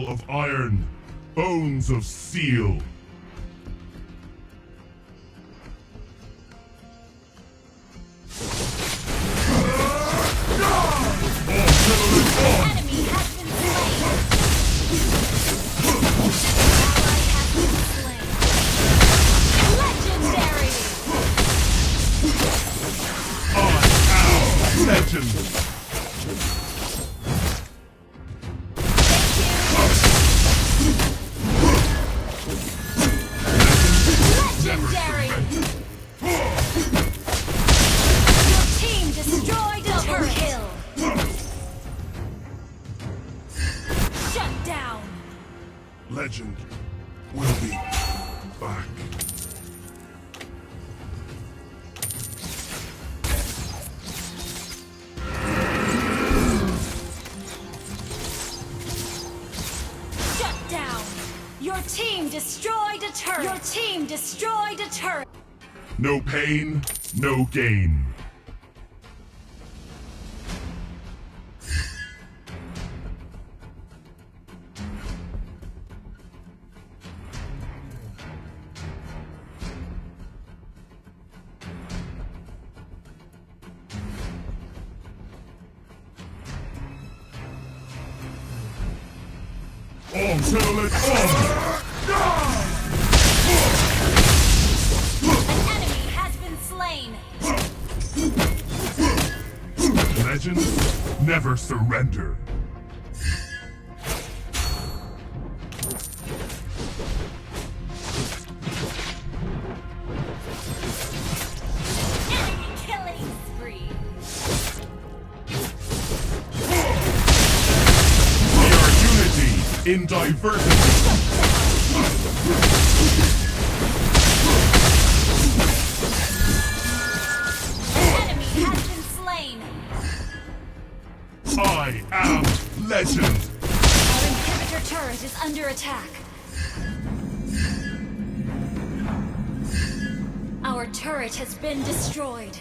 Muscle of iron, bones of steel. Enemy has been slain. Legendary. I am legend. Legendary. Your team destroyed a turret. Kill. Shut down. Legend will be back. Shut down. Your team destroyed a turret. Your team destroyed a turret. No pain, no gain. On Telolet, An enemy has been slain. Legends never surrender. Enemy killing spree. We are unity in diversity. An enemy has been slain. I am legend. Our inhibitor turret is under attack. Our turret has been destroyed.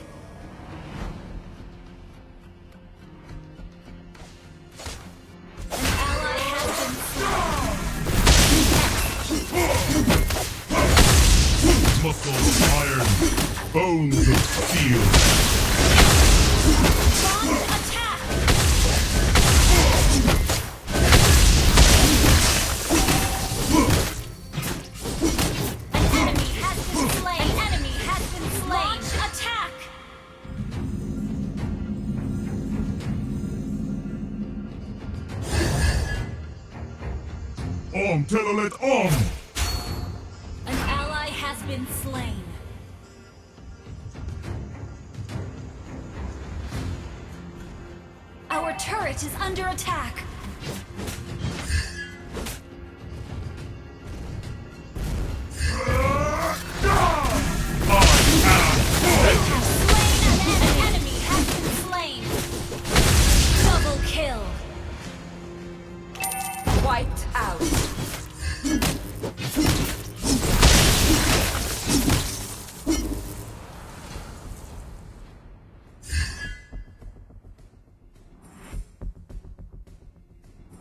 An ally has been slain. Muscle of iron, bones of steel. Launch attack! An enemy has been slain. An enemy has been slain. Launch attack! On Telolet, on! An ally has been slain. Our turret is under attack. I An enemy has been slain. Double kill. Wiped out.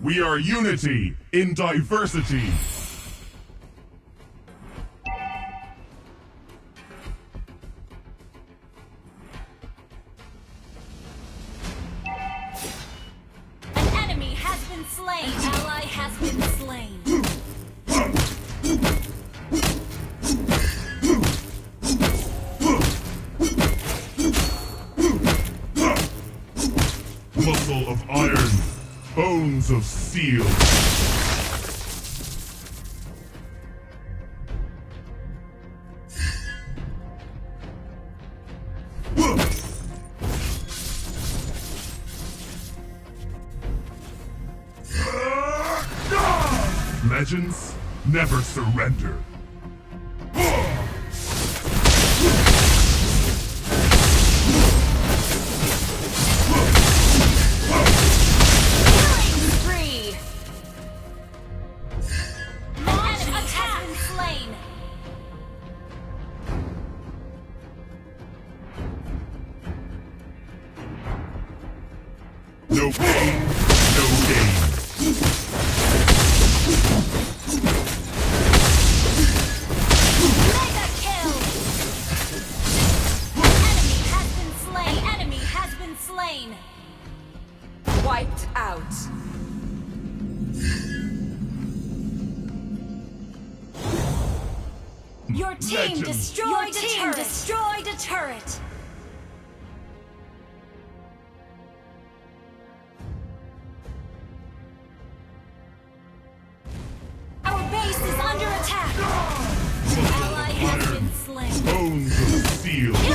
We are unity in diversity. An enemy has been slain. An ally has been slain. Muscle of iron, bones of steel. Legends never surrender. Killing spree. Launch attack. Has been slain. No pain, no gain. Your team Legend. destroyed a turret. Destroyed a turret. Our base is under attack. An ally has been slain. Bones of steel.